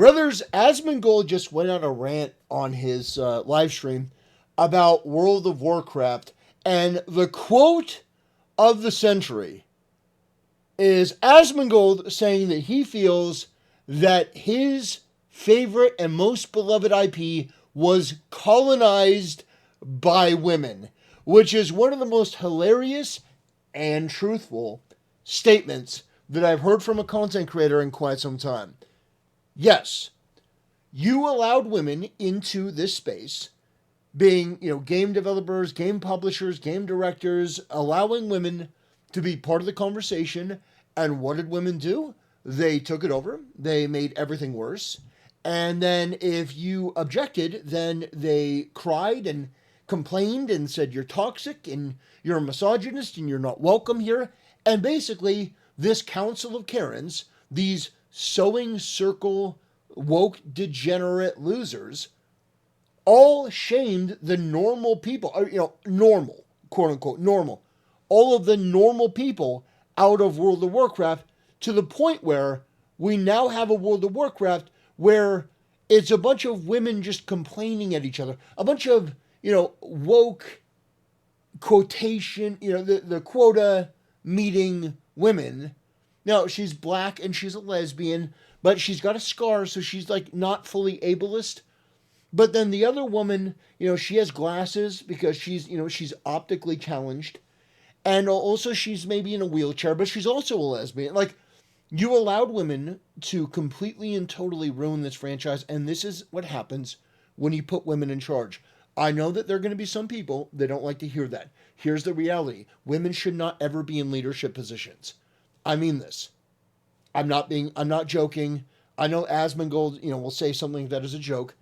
Brothers, Asmongold just went on a rant on his live stream about World of Warcraft, and the quote of the century is Asmongold saying that he feels that his favorite and most beloved IP was colonized by women, which is one of the most hilarious and truthful statements that I've heard from a content creator in quite some time. Yes, you allowed women into this space, being, game developers, game publishers, game directors, allowing women to be part of the conversation. And what did women do? They took it over. They made everything worse. And then if you objected, then they cried and complained and said you're toxic and you're a misogynist and you're not welcome here. And basically, this council of Karens, these sewing circle woke degenerate losers, all shamed the normal people, or, normal, quote unquote, normal, all of the normal people out of World of Warcraft, to the point where we now have a World of Warcraft where it's a bunch of women just complaining at each other, a bunch of, woke quotation, the quota meeting women. Now, she's black and she's a lesbian, but she's got a scar, so she's like not fully ableist. But then the other woman, she has glasses because she's optically challenged. And also she's maybe in a wheelchair, but she's also a lesbian. Like, you allowed women to completely and totally ruin this franchise, and this is what happens when you put women in charge. I know that there are going to be some people that don't like to hear that. Here's the reality. Women should not ever be in leadership positions. I mean this. I'm not joking. I know Asmongold, will say something that is a joke.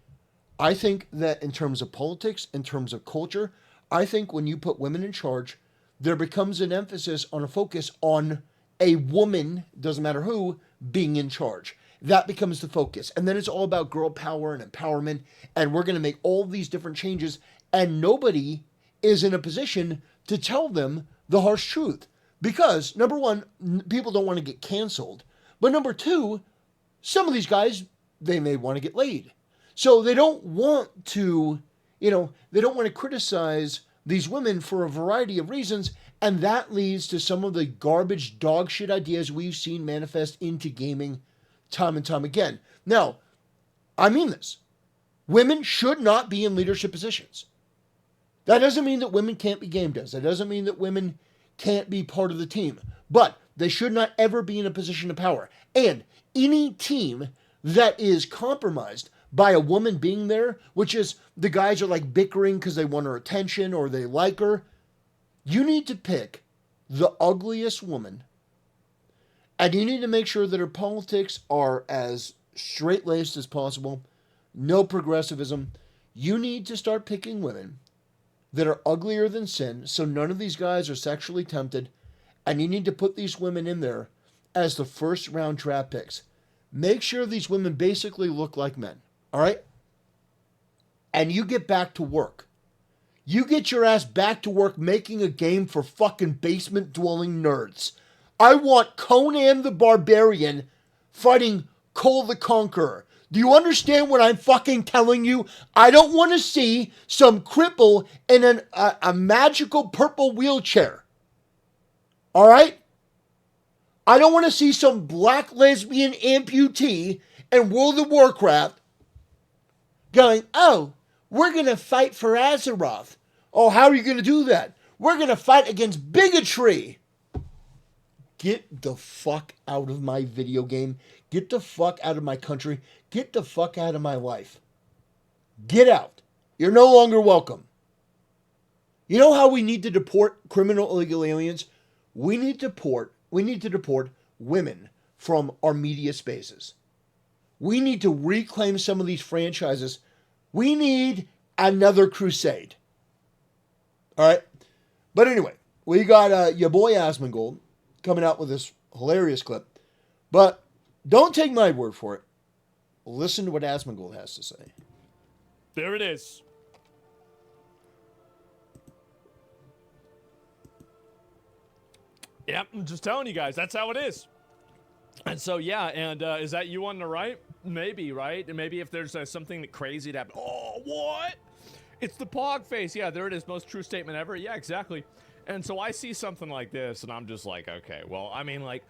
I think that in terms of politics, in terms of culture, I think when you put women in charge, there becomes an emphasis on a focus on a woman, doesn't matter who, being in charge. That becomes the focus. And then it's all about girl power and empowerment. And we're going to make all these different changes. And nobody is in a position to tell them the harsh truth. Because, number one, people don't want to get canceled. But number two, some of these guys, they may want to get laid. So they don't want to, they don't want to criticize these women for a variety of reasons. And that leads to some of the garbage dog shit ideas we've seen manifest into gaming time and time again. Now, I mean this. Women should not be in leadership positions. That doesn't mean that women can't be game devs. That doesn't mean that women can't be part of the team. But they should not ever be in a position of power. And any team that is compromised by a woman being there, which is the guys are like bickering because they want her attention or they like her, you need to pick the ugliest woman, and you need to make sure that her politics are as straight-laced as possible, no progressivism. You need to start picking women that are uglier than sin, so none of these guys are sexually tempted, and you need to put these women in there as the first-round draft picks. Make sure these women basically look like men, all right? And you get back to work. You get your ass back to work making a game for fucking basement-dwelling nerds. I want Conan the Barbarian fighting Cole the Conqueror. Do you understand what I'm fucking telling you? I don't want to see some cripple in a magical purple wheelchair. All right? I don't want to see some black lesbian amputee in World of Warcraft going, oh, we're going to fight for Azeroth. Oh, how are you going to do that? We're going to fight against bigotry. Get the fuck out of my video game. Get the fuck out of my country. Get the fuck out of my life. Get out. You're no longer welcome. You know how we need to deport criminal illegal aliens? We need to deport women from our media spaces. We need to reclaim some of these franchises. We need another crusade. All right? But anyway, we got your boy Asmongold coming out with this hilarious clip. But don't take my word for it. Listen to what Asmongold has to say. There it is. Yep, I'm just telling you guys, that's how it is. And so, yeah, and is that you on the right? maybe, right? And maybe if there's something crazy to happen. Oh, what? It's the pog face. Yeah, there it is. Most true statement ever. Yeah, exactly. And so I see something like this, and I'm just like, okay, well, I mean, like,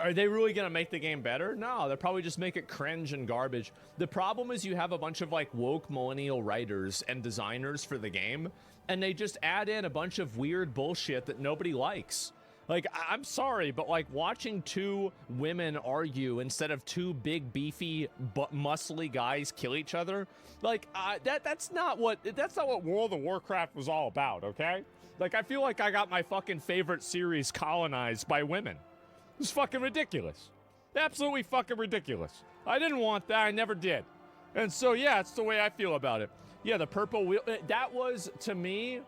are they really going to make the game better? No, they'll probably just make it cringe and garbage. The problem is you have a bunch of, like, woke millennial writers and designers for the game, and they just add in a bunch of weird bullshit that nobody likes. Like, I'm sorry, but like watching two women argue instead of two big, beefy, muscly guys kill each other, like that's not what World of Warcraft was all about. Okay, like I feel like I got my fucking favorite series colonized by women. It's fucking ridiculous, absolutely fucking ridiculous. I didn't want that. I never did, and so yeah, it's the way I feel about it. Yeah, the purple wheel. That was to me.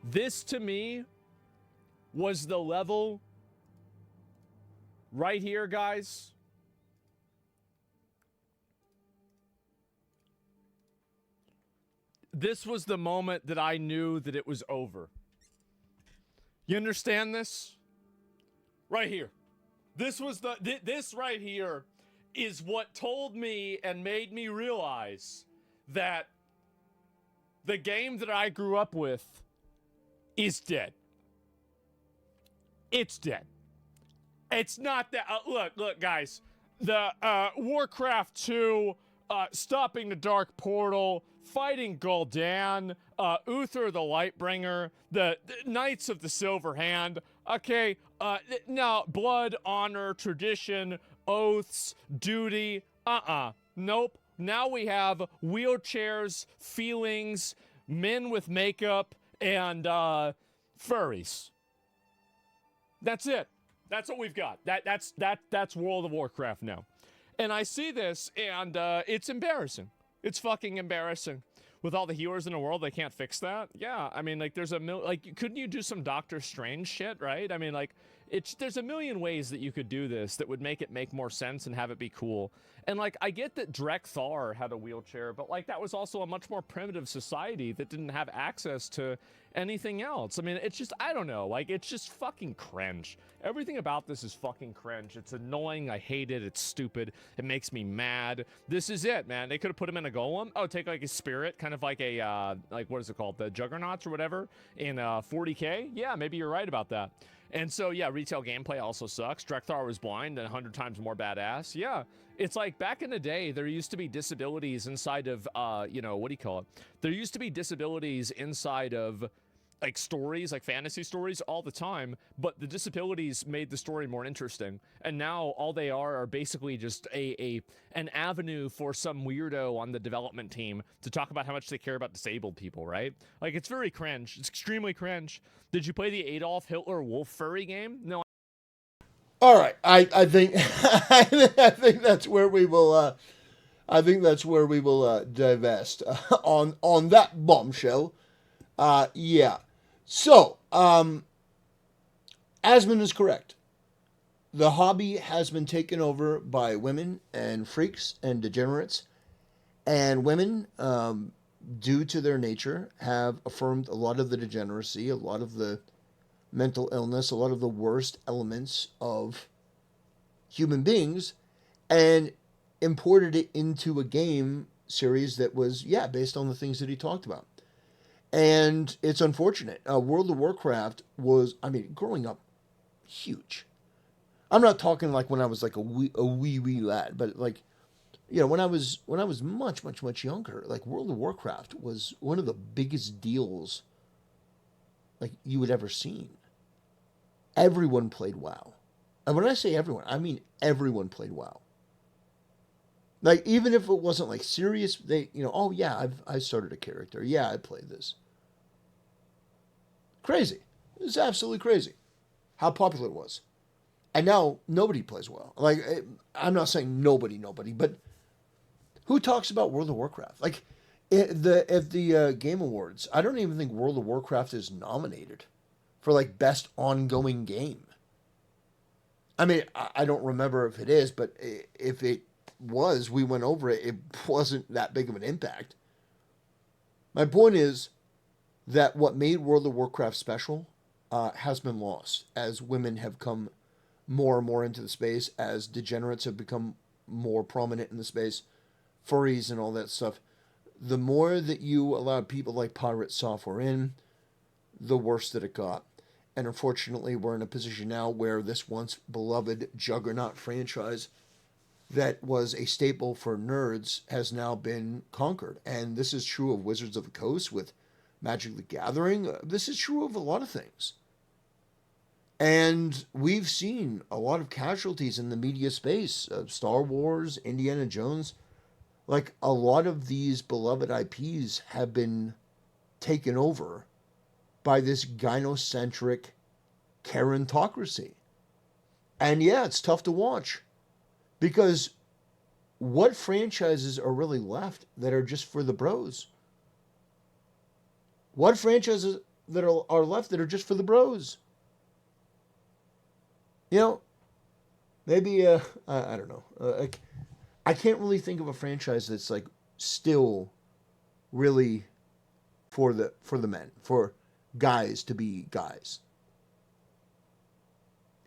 This, to me, was the level right here, guys. This was the moment that I knew that it was over. You understand this? Right here. This right here is what told me and made me realize that the game that I grew up with is dead. It's dead. It's not that. Look, guys. The Warcraft 2, stopping the Dark Portal, fighting Gul'dan, Uther the Lightbringer, the Knights of the Silver Hand. Okay, now blood, honor, tradition, oaths, duty. Nope. Now we have wheelchairs, feelings, men with makeup, and furries. That's it. That's what we've got. That's World of Warcraft now. And I see this, and it's embarrassing. It's fucking embarrassing. With all the healers in the world, they can't fix that. Yeah, I mean, like, there's couldn't you do some Doctor Strange shit, right? I mean, like, there's a million ways that you could do this that would make it make more sense and have it be cool. And, like, I get that Drekthar had a wheelchair, but, like, that was also a much more primitive society that didn't have access to anything else. I mean, it's just, I don't know, like, it's just fucking cringe. Everything about this is fucking cringe. It's annoying. I hate it. It's stupid. It makes me mad. This is it, man. They could have put him in a golem. Oh, take, like, a spirit, kind of like a, like, what is it called? The Juggernauts or whatever in 40K? Yeah, maybe you're right about that. And so, yeah, retail gameplay also sucks. Drekthar was blind and 100 times more badass. Yeah, it's like back in the day, there used to be disabilities inside of, you know, what do you call it? There used to be disabilities inside of, like, stories, like fantasy stories all the time, but the disabilities made the story more interesting. And now all they are basically just an avenue for some weirdo on the development team to talk about how much they care about disabled people, right? Like, it's very cringe. It's extremely cringe. Did you play the Adolf Hitler wolf furry game? No. All right, I think I think that's where we will divest on that bombshell. Yeah. So, Asmon is correct. The hobby has been taken over by women and freaks and degenerates, and women, due to their nature, have affirmed a lot of the degeneracy, a lot of the mental illness, a lot of the worst elements of human beings, and imported it into a game series that was, yeah, based on the things that he talked about. And it's unfortunate. World of Warcraft was, I mean, growing up, huge. I'm not talking like when I was like a wee lad, but like, you know, when I was much younger, like World of Warcraft was one of the biggest deals like you would ever seen. Everyone played WoW, and when I say everyone, I mean everyone played WoW. Like, even if it wasn't like serious, they, you know, oh yeah, I started a character, yeah, I played this. Crazy. It's absolutely crazy how popular it was. And now nobody plays WoW. Like, I'm not saying nobody, but who talks about World of Warcraft? Like, at the Game Awards, I don't even think World of Warcraft is nominated for like best ongoing game. I mean, I don't remember if it is, but if it was, we went over it. It wasn't that big of an impact. My point is that what made World of Warcraft special has been lost as women have come more and more into the space as degenerates have become more prominent in the space, furries and all that stuff. The more that you allowed people like Pirate Software in, the worse that it got. And unfortunately, we're in a position now where this once beloved juggernaut franchise that was a staple for nerds has now been conquered. And this is true of Wizards of the Coast with Magic the Gathering. This is true of a lot of things. And we've seen a lot of casualties in the media space. Star Wars, Indiana Jones. Like, a lot of these beloved IPs have been taken over by this gynocentric Karentocracy. And yeah, it's tough to watch because what franchises are really left that are just for the bros? What franchises that are left that are just for the bros? You know, maybe I don't know. I can't really think of a franchise that's like still really for the men, for guys to be guys.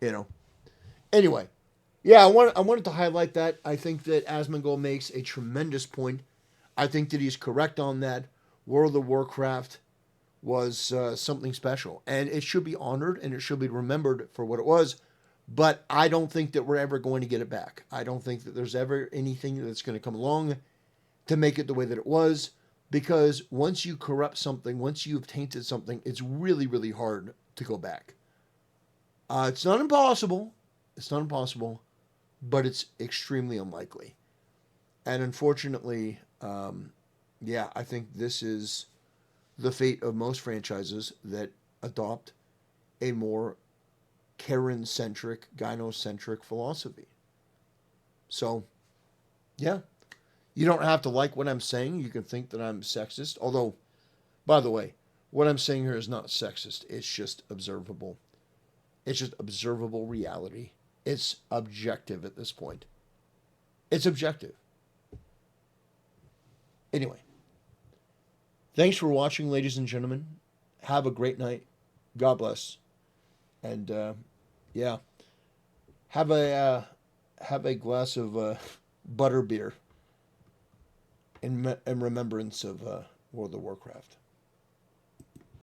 You know. Anyway, yeah, I wanted to highlight that. I think that Asmongold makes a tremendous point. I think that he's correct on that. World of Warcraft was something special, and it should be honored and it should be remembered for what it was. But I don't think that we're ever going to get it back. I don't think that there's ever anything that's going to come along to make it the way that it was, because once you corrupt something, once you've tainted something, it's really, really hard to go back. It's not impossible. It's not impossible, but it's extremely unlikely. And unfortunately, yeah, I think this is the fate of most franchises that adopt a more Karen-centric, gynocentric philosophy. So, yeah, you don't have to like what I'm saying. You can think that I'm sexist. Although, by the way, what I'm saying here is not sexist. It's just observable. It's just observable reality. It's objective at this point. It's objective. Anyway, thanks for watching, ladies and gentlemen. Have a great night. God bless. And yeah, have a glass of butter beer in remembrance of World of Warcraft.